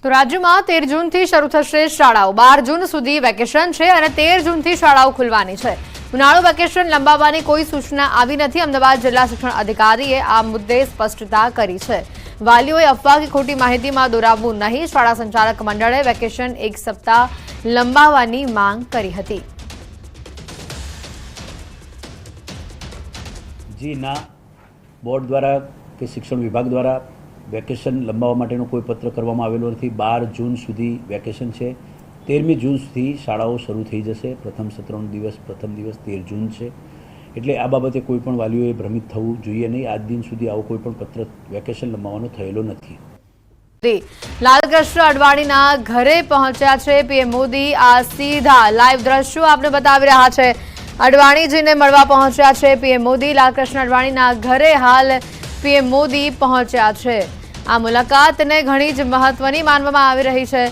તો રાજ્યમાં 13 જૂનથી શરૂ થશે શાળાઓ। 12 જૂન સુધી વેકેશન છે અને 13 જૂનથી શાળાઓ ખુલવાની છે। ઉનાળુ વેકેશન લંબાવવાની કોઈ સૂચના આવી નથી। અમદાવાદ જિલ્લા શિક્ષણ અધિકારીએ આ મુદ્દે સ્પષ્ટતા કરી છે। વાલીઓએ અફવા કે ખોટી માહિતીમાં દોરાવવું નહીં। શાળા સંચાલક મંડળે વેકેશન 1 સપ્તાહ લંબાવવાની માંગ કરી હતી। जी ना बोर्ड द्वारा के शिक्षण विभाग द्वारा वेकेशन लंबावा माटेनो कोई पत्र करवामां आवेलो नथी। 12 जून सुधी वेकेशन है। 13મી जून सुधी शाळाओ शरू थई जशे। प्रथम सत्रनो दिवस 13 जून है। एटले आ बाबते कोईपण वालीओए भ्रमित थवुं जोईए नहीं। आज दिन सुधी आवो कोईपण पत्र वेकेशन लंबावવાનો થયેલો નથી। लालकृष्ण अडवाणीना घरे पहोंच्या छे पीएम मोदी। आ सीधा लाइव दृश्यो आपने बतावी रह्या छे। अडवाणीजीने मळवा पहोंच्या छे पीएम मोदी। लालकृष्ण अडवाणीना घरे हाल पीएम मोदी पहोंच्या छे। आ मुलाकातने घणी ज महत्वनी मानवामां आवी रही छे।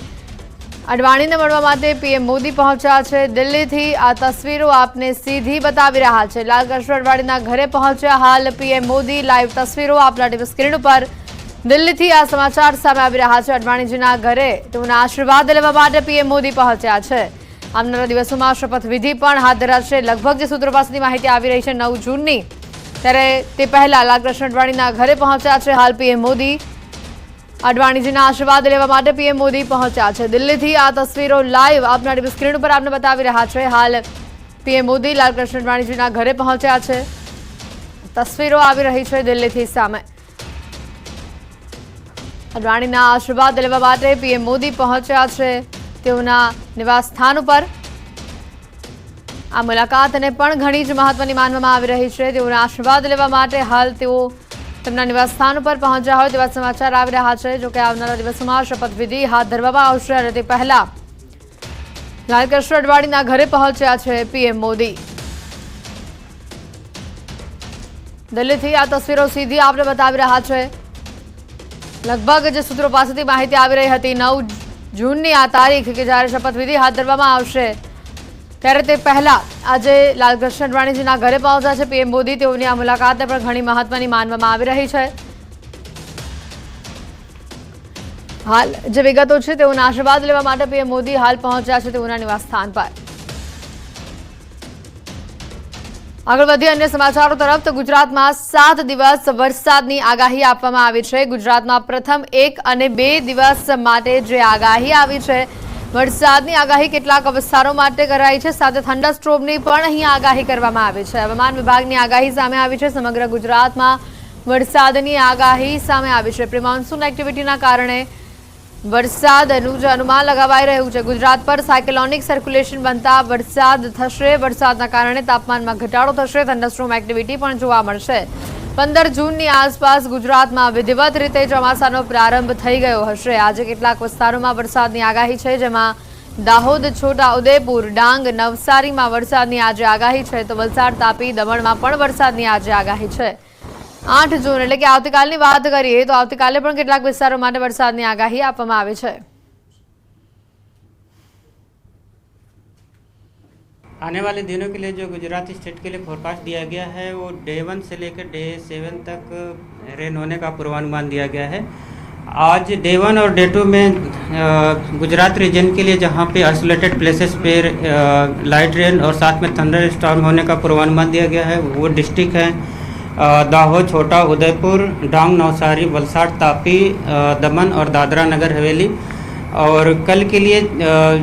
अडवाणीने मळवा माटे पीएम मोदी पहोंच्या छे। दिल्हीथी आ तस्वीरो आपने सीधी बतावी रह्या छे। लालकृष्ण अडवाणीना घरे पहोंच्या हाल पीएम मोदी। लाइव तस्वीरो आपना टीवी स्क्रीन पर दिल्हीथी आ समाचार सामे आवी रह्या छे। अडवाणीजीना घरे तेमना आशीर्वाद लेवा माटे पीएम मोदी पहोंच्या छे। आवनारा दिवसोमां शपथविधि पण हाथ धराशे। लगभग जे सूત્રો पासेथी माहिती आवी रही छे 9 जूननी, त्यारे ते पहला लालकृष्ण अडवाणीना घरे पहोंच्या छे हाल पीएम मोदी। अडवाणीजीना आशीर्वाद लेवा माटे पीएम मोदी पहोंच्या छे। दिल्हीथी आ तस्वीरो लाइव आपना टीवी स्क्रीन पर आपने बतावी रह्या छे। हाल पीएम मोदी लालकृष्ण अडवाणीजीना घरे पहोंच्या छे। तस्वीरो आवी रही छे दिल्हीथी सामे। अडवाणीना आशीर्वाद लेवा माटे पीएम मोदी पहोंच्या छे तेओना निवास स्थान पर। आ मुलाकातने पण घणी ज महत्वनी मानवामां आवी रही छे। तेओना आशीर्वाद लेवा माटे हाल तेओ તેમના નિવાસ સ્થાન પર પહોંચ્યા હોય તેવા સમાચાર આવી રહ્યા છે। જો કે આવનારા દિવસોમાં શપથવિધિ હાથ ધરવામાં આવશે અને તે પહેલા લાલકૃષ્ણ અડવાણીના ઘરે પહોંચ્યા છે પીએમ મોદી। દિલ્હીથી આ તસવીરો સીધી આપણે બતાવી રહ્યા છે। લગભગ જે સૂત્રો પાસેથી માહિતી આવી રહી હતી 9 જૂનની આ તારીખ કે જ્યારે શપથવિધિ હાથ ધરવામાં આવશે ત્યારે તે પહેલા આજે લાલકૃષ્ણ અડવાણીજીના ઘરે પહોંચ્યા છે પીએમ મોદી। તેઓની આ મુલાકાતને પણ ઘણી મહત્વની માનવામાં આવી રહી છે। હાલ જે વિગતો છે તેઓના આશીર્વાદ લેવા માટે પીએમ મોદી હાલ પહોંચ્યા છે તેઓના નિવાસ સ્થાન પર। આગળ વધીએ અન્ય સમાચારો તરફ તો ગુજરાતમાં 7 દિવસ વરસાદની આગાહી આપવામાં આવી છે। ગુજરાતમાં પ્રથમ 1 અને 2 દિવસ માટે જે આગાહી આવી છે વરસાદની આગાહી કેટલાક વિસ્તારો માટે કરાઈ છે। સાથે થંડરસ્ટ્રોમની પણ અહીં આગાહી કરવામાં આવી છે। હવામાન વિભાગની આગાહી સામે આવી છે। સમગ્ર ગુજરાતમાં વરસાદની આગાહી સામે આવી છે। પ્રી મોન્સૂન એક્ટિવિટીના કારણે વરસાદનું જે અનુમાન લગાવાઈ રહ્યું છે। ગુજરાત પર સાયક્લોનિક સર્ક્યુલેશન બનતા વરસાદ થશે। વરસાદના કારણે તાપમાનમાં ઘટાડો થશે। થંડરસ્ટ્રોમ એક્ટિવિટી પણ જોવા મળશે। 15 જૂનની આસપાસ ગુજરાતમાં વિધિવત રીતે ચોમાસાનો પ્રારંભ થઈ ગયો હશે। આજે કેટલાક વિસ્તારોમાં વરસાદની આગાહી છે, જેમાં દાહોદ, છોટા ઉદેપુર, ડાંગ, નવસારીમાં વરસાદની આજે આગાહી છે। તો વલસાડ, તાપી, દમણમાં પણ વરસાદની આજે આગાહી છે। 8 જૂન એટલે કે આવતીકાલની વાત કરીએ તો આવતીકાલે પણ કેટલાક વિસ્તારો માટે વરસાદની આગાહી આપવામાં આવી છે। आने वाले दिनों के लिए जो गुजरात स्टेट के लिए फोरकास्ट दिया गया है वो डे 1 से लेकर डे 7 तक रेन होने का पूर्वानुमान दिया गया है। आज डे 1 और डे 2 में गुजरात रीजन के लिए जहाँ पे आइसोलेटेड प्लेसेस पे लाइट रेन और साथ में थंडर स्टॉर्म होने का पूर्वानुमान दिया गया है। वो डिस्ट्रिक्ट हैं दाहोद, छोटा उदयपुर, डांग, नवसारी, वलसाड़, तापी, दमन और दादरा नगर हवेली। और कल के लिए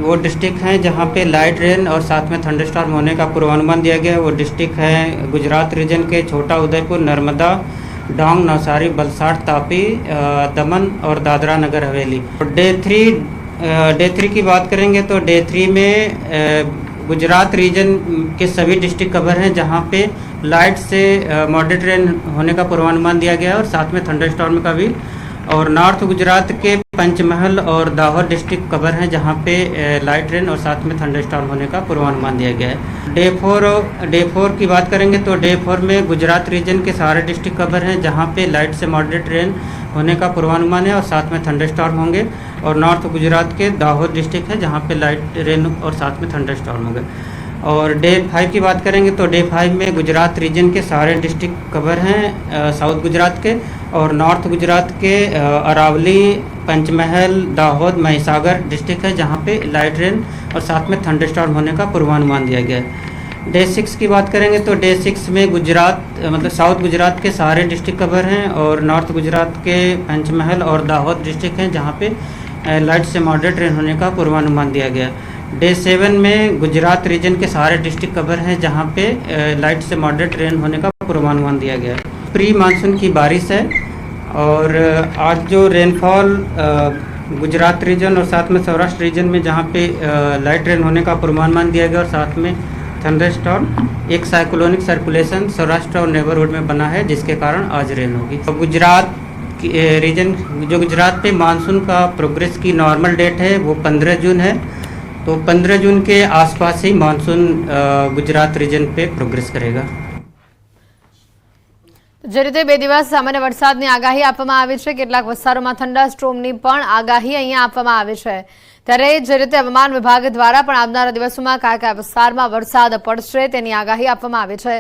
वो डिस्ट्रिक्ट हैं जहाँ पे लाइट रेन और साथ में थंडरस्टॉर्म होने का पूर्वानुमान दिया गया है। वो डिस्ट्रिक्ट हैं गुजरात रीजन के छोटा उदयपुर, नर्मदा, डांग, नवसारी, वलसाड़, तापी, दमन और दादरा नगर हवेली। डे 3 की बात करेंगे तो डे 3 में गुजरात रीजन के सभी डिस्ट्रिक्ट कवर हैं जहाँ पे लाइट से मॉडरेट रेन होने का पूर्वानुमान दिया गया है और साथ में थंडरस्टॉर्म का भी। और नॉर्थ गुजरात के पंचमहल और दाहोद डिस्ट्रिक्ट कवर हैं जहाँ पे लाइट रेन और साथ में थंडरस्टॉर्म होने का पूर्वानुमान दिया गया है। डे 4 की बात करेंगे तो डे 4 में गुजरात रीजन के सारे डिस्ट्रिक्ट कवर हैं जहाँ पे लाइट से मॉडरेट रेन होने का पूर्वानुमान है और साथ में थंडरस्टॉर्म होंगे। और नॉर्थ गुजरात के दाहोद डिस्ट्रिक्ट है जहाँ पे लाइट रेन और साथ में थंडरस्टॉर्म होंगे। और डे 5 की बात करेंगे तो डे 5 में गुजरात रीजन के सारे डिस्ट्रिक्ट कवर हैं, साउथ गुजरात के और नॉर्थ गुजरात के अरावली, पंचमहल, दाहोद, महिसागर डिस्ट्रिक्ट है जहां पे लाइट रेन और साथ में थंडरस्टॉर्म होने का पूर्वानुमान दिया गया है। डे 6 की बात करेंगे तो डे 6 में गुजरात मतलब साउथ गुजरात के सारे डिस्ट्रिक्ट कवर हैं और नॉर्थ गुजरात के पंचमहल और दाहोद डिस्ट्रिक्ट हैं जहां पे लाइट से मॉडरेट रेन होने का पूर्वानुमान दिया गया है। डे 7 में गुजरात रीजन के सारे डिस्ट्रिक्ट कवर हैं जहां पे लाइट से मॉडरेट रेन होने का पूर्वानुमान दिया गया है। प्री मानसून की बारिश है और आज जो रेनफॉल गुजरात रीजन और साथ में सौराष्ट्र रीजन में जहां पे लाइट रेन होने का पूर्वानुमान दिया गया और साथ में थंडरस्टॉर्म, एक साइक्लोनिक सर्कुलेशन सौराष्ट्र और नेबरहुड में बना है जिसके कारण आज रेन होगी। तो गुजरात रीजन जो गुजरात पे मानसून का प्रोग्रेस की नॉर्मल डेट है वो 15 जून है, तो 15 जून के आसपास ही मानसून गुजरात रीजन पे प्रोग्रेस करेगा। જે રીતે 2 દિવસ સામાન્ય વરસાદની આગાહી આપવામાં આવી છે, કેટલાક વિસ્તારોમાં થંડરસ્ટોર્મની પણ આગાહી અહીંયા આપવામાં આવી છે। ત્યારે જે રીતે હવામાન વિભાગ દ્વારા પણ આવનારા દિવસોમાં કયા વિસ્તારમાં વરસાદ પડશે તેની આગાહી આપવામાં આવી છે।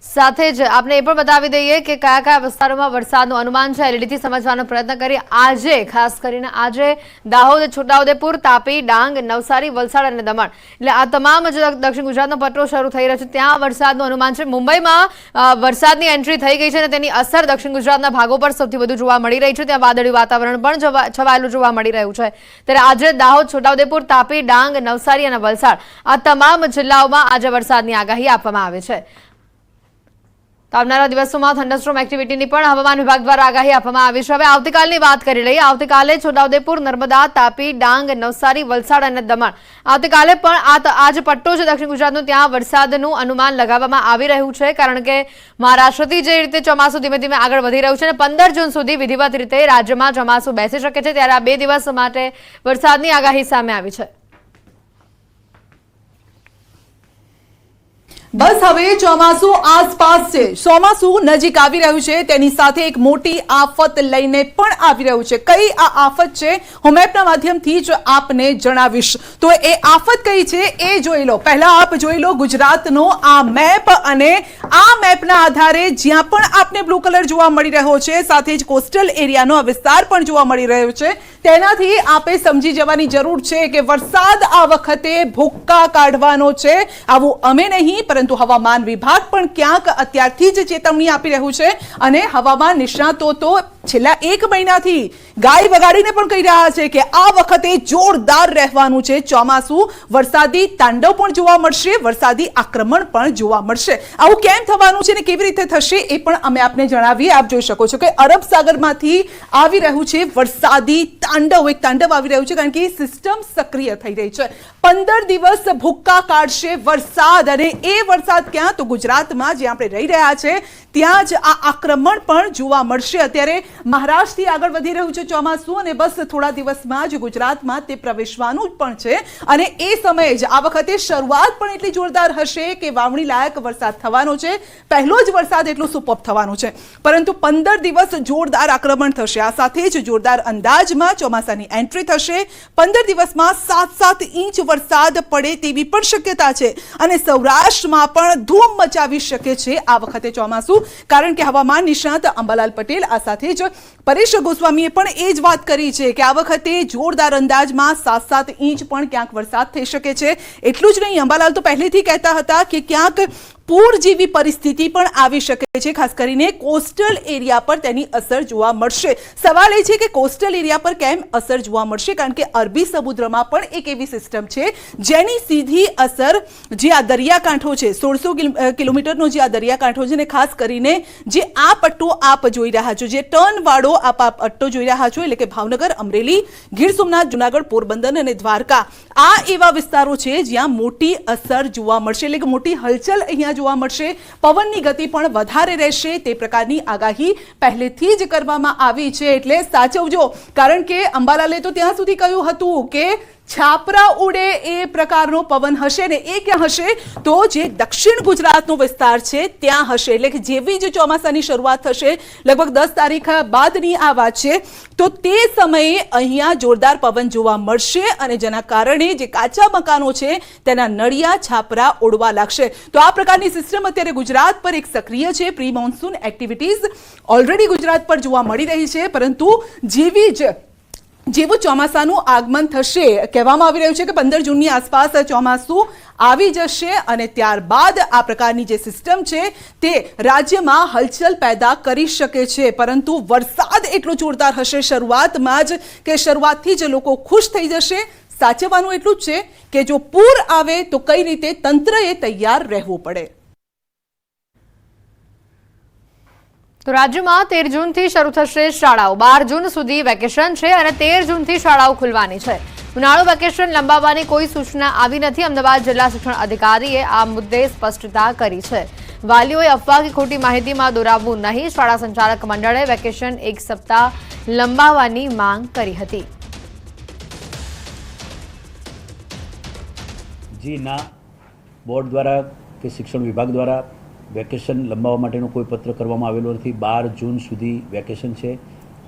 સાથે જ આપણે એ પણ બતાવી દઈએ કે કયા વિસ્તારોમાં વરસાદનું અનુમાન છે એલઈડીથી સમજવાનો પ્રયત્ન કરી। આજે ખાસ કરીને આજે દાહોદ, છોટાઉદેપુર, તાપી, ડાંગ, નવસારી, વલસાડ અને દમણ એટલે આ તમામ જે દક્ષિણ ગુજરાતનો પટ્ટો શરૂ થઈ રહ્યો છે ત્યાં વરસાદનું અનુમાન છે। મુંબઈમાં વરસાદની એન્ટ્રી થઈ ગઈ છે અને તેની અસર દક્ષિણ ગુજરાતના ભાગો પર સૌથી વધુ જોવા મળી રહી છે। ત્યાં વાદળી વાતાવરણ પણ છવાયેલું જોવા મળી રહ્યું છે। ત્યારે આજે દાહોદ, છોટાઉદેપુર, તાપી, ડાંગ, નવસારી અને વલસાડ આ તમામ જિલ્લાઓમાં આજે વરસાદની આગાહી આપવામાં આવી છે। તો આવનારા દિવસોમાં થંડરસ્ટોર્મ એક્ટિવિટીની પણ હવામાન વિભાગ દ્વારા આગાહી આપવામાં આવી છે। હવે આવતીકાલની વાત કરી લઈએ। આવતીકાલે છોટાઉદેપુર, નર્મદા, તાપી, ડાંગ, નવસારી, વલસાડ અને દમણ આવતીકાલે પણ આ જે પટ્ટો છે દક્ષિણ ગુજરાતનો ત્યાં વરસાદનું અનુમાન લગાવવામાં આવી રહ્યું છે, કારણ કે મહારાષ્ટ્રથી જે રીતે ચોમાસું ધીમે ધીમે આગળ વધી રહ્યું છે અને 15 જૂન સુધી વિધિવત રીતે રાજ્યમાં ચોમાસું બેસી શકે છે, ત્યારે આ 2 દિવસ માટે વરસાદની આગાહી સામે આવી છે। બસ હવે ચોમાસું આસપાસ છે, ચોમાસું નજીક આવી રહ્યું છે, તેની સાથે એક મોટી આફત લઈને પણ આવી રહ્યું છે। કઈ આ આફત છે હું મેપના માધ્યમથી જ આપને જણાવીશ। તો એ આફત કઈ છે એ જોઈ લો। પહેલા આપ જોઈ લો ગુજરાતનો આ મેપ અને આ મેપના આધારે જ્યાં પણ આપને બ્લુ કલર જોવા મળી રહ્યો છે સાથે જ કોસ્ટલ એરિયાનો આ વિસ્તાર પણ જોવા મળી રહ્યો છે, તેનાથી આપે સમજી જવાની જરૂર છે કે વરસાદ આ વખતે ભૂક્કા કાઢવાનો છે। આવું અમે નહીં પરંતુ હવામાન વિભાગ પણ ક્યાંક અત્યારથી જ ચેતવણી આપી રહ્યું છે અને હવામાન નિષ્ણાતો તો છેલ્લા 1 મહિનાથી ગાય વગાડીને પણ કહી રહ્યા છે કે આ વખતે જોરદાર રહેવાનું છે ચોમાસું, વરસાદી તાંડવ પણ જોવા મળશે, વરસાદી આક્રમણ પણ જોવા મળશે। આવું કેમ થવાનું છે ને કેવી રીતે થશે એ પણ અમે આપને જણાવીએ। આપ જોઈ શકો છો કે અરબ સાગરમાંથી આવી રહ્યું છે વરસાદી તાંડવ, એક તાંડવ આવી રહ્યું છે કારણ કે સિસ્ટમ સક્રિય થઈ રહી છે। 15 દિવસ ભૂક્કા કાઢશે વરસાદ અને એ વરસાદ ક્યાં તો ગુજરાતમાં જ્યાં આપણે રહી રહ્યા છે ત્યાં જ આ આક્રમણ પણ જોવા મળશે। અત્યારે મહારાષ્ટ્રથી આગળ વધી રહ્યું છે ચોમાસું અને બસ થોડા દિવસમાં જ ગુજરાતમાં તે પ્રવેશવાનું પણ છે અને એ સમયે જ આ વખતે શરૂઆત પણ એટલી જોરદાર હશે કે વાવણી લાયક વરસાદ થવાનો છે। પહેલો જ વરસાદ એટલો સુપર થવાનો છે, પરંતુ 15 દિવસ જોરદાર આક્રમણ થશે। આ સાથે જ જોરદાર અંદાજમાં ચોમાસાની એન્ટ્રી થશે। 15 દિવસમાં 7-7 ઇંચ વરસાદ પડે તેવી પણ શક્યતા છે અને સૌરાષ્ટ્રમાં પણ ધૂમ મચાવી શકે છે આ વખતે ચોમાસું, કારણ કે હવામાન નિષ્ણાત અંબાલાલ પટેલ આ સાથે જ પરેશ ગોસ્વામીએ પણ એ જ વાત કરી છે કે આ વખતે જોરદાર અંદાજમાં 7-7 ઇંચ પણ ક્યાંક વરસાદ થઈ શકે છે। એટલું જ નહીં, અંબાલાલ તો પહેલેથી કહેતા હતા કે ક્યાંક પૂર જેવી પરિસ્થિતિ પણ આવી શકે છે, ખાસ કરીને કોસ્ટલ એરિયા પર તેની અસર જોવા મળશે। સવાલ એ છે કે કોસ્ટલ એરિયા પર કેમ અસર જોવા મળશે, કારણ કે અરબી સમુદ્રમાં પણ એક એવી સિસ્ટમ છે જેની સીધી અસર જે આ દરિયાકાંઠો છે 1600 કિલોમીટરનો જે આ દરિયાકાંઠો છે ને ખાસ કરીને જે આ પટ્ટો આપ જોઈ રહ્યા છો, જે ટર્ન વાળો આપ પટ્ટો જોઈ રહ્યા છો એટલે કે ભાવનગર, અમરેલી, ગીર સોમનાથ, જુનાગઢ, પોરબંદર અને દ્વારકા આ એવા વિસ્તારો છે જ્યાં મોટી અસર જોવા મળશે, એટલે કે મોટી હલચલ અહીંયા જોવા મળશે। પવનની ગતિ પણ વધારે રહેશે તે પ્રકારની આગાહી પહેલેથી જ કરવામાં આવી છે, એટલે સાચવજો, કારણ કે અંબાલાલે તો ત્યાં સુધી કહ્યું હતું કે છાપરા ઉડે એ પ્રકારનો પવન હશે ને એ ક્યાં હશે તો જે દક્ષિણ ગુજરાતનો વિસ્તાર છે ત્યાં હશે એટલે કે જેવી જ ચોમાસાની શરૂઆત થશે લગભગ 10 તારીખ બાદની આ વાત છે તો તે સમયે અહીંયા જોરદાર પવન જોવા મળશે અને જેના કારણે જે કાચા મકાનો છે તેના નળિયા છાપરા ઉડવા લાગશે તો આ પ્રકારની સિસ્ટમ અત્યારે ગુજરાત પર એક સક્રિય છે pre monsoon activities already Gujarat પર જોવા મળી રહી છે પરંતુ જેવું ચોમાસાનું આગમન થશે કહેવામાં આવી રહ્યું છે કે 15 જૂનની આસપાસ ચોમાસું આવી જશે અને ત્યારબાદ આ પ્રકારની જે સિસ્ટમ છે તે રાજ્યમાં હલચલ પેદા કરી શકે છે પરંતુ વરસાદ એટલો જોરદાર હશે શરૂઆતમાં જ કે શરૂઆતથી જ લોકો ખુશ થઈ જશે સાચવવાનું એટલું જ છે કે જો પૂર આવે તો કઈ રીતે તંત્રએ તૈયાર રહેવું પડે તો રાજ્યમાં 13 જૂનથી શરૂ થશે શાળાઓ 12 જૂન સુધી વેકેશન છે અને 13 જૂનથી શાળાઓ ખુલવાની છે ઉનાળુ વેકેશન લંબાવવાની કોઈ સૂચના આવી નથી અમદાવાદ જિલ્લા શિક્ષણ અધિકારીએ આ મુદ્દે સ્પષ્ટતા કરી છે વાલીઓએ અફવા કે ખોટી માહિતીમાં દોરાવવું નહીં શાળા સંચાલક મંડળે વેકેશન 1 સપ્તાહ લંબાવવાની માંગ કરી હતી જી ના બોર્ડ દ્વારા કે શિક્ષણ વિભાગ દ્વારા વેકેશન લંબાવવા માટેનો કોઈ પત્ર કરવામાં આવેલો નથી 12 જૂન સુધી વેકેશન છે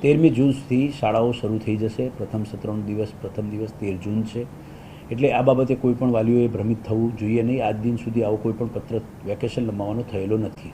13મી જૂન સુધી શાળાઓ શરૂ થઈ જશે પ્રથમ દિવસ 13 જૂન છે એટલે આ બાબતે કોઈ પણ વાલીઓએ ભ્રમિત થવું જોઈએ નહીં આજ દિન સુધી આવો કોઈ પણ પત્ર વેકેશન લંબાવવાનો થયેલો નથી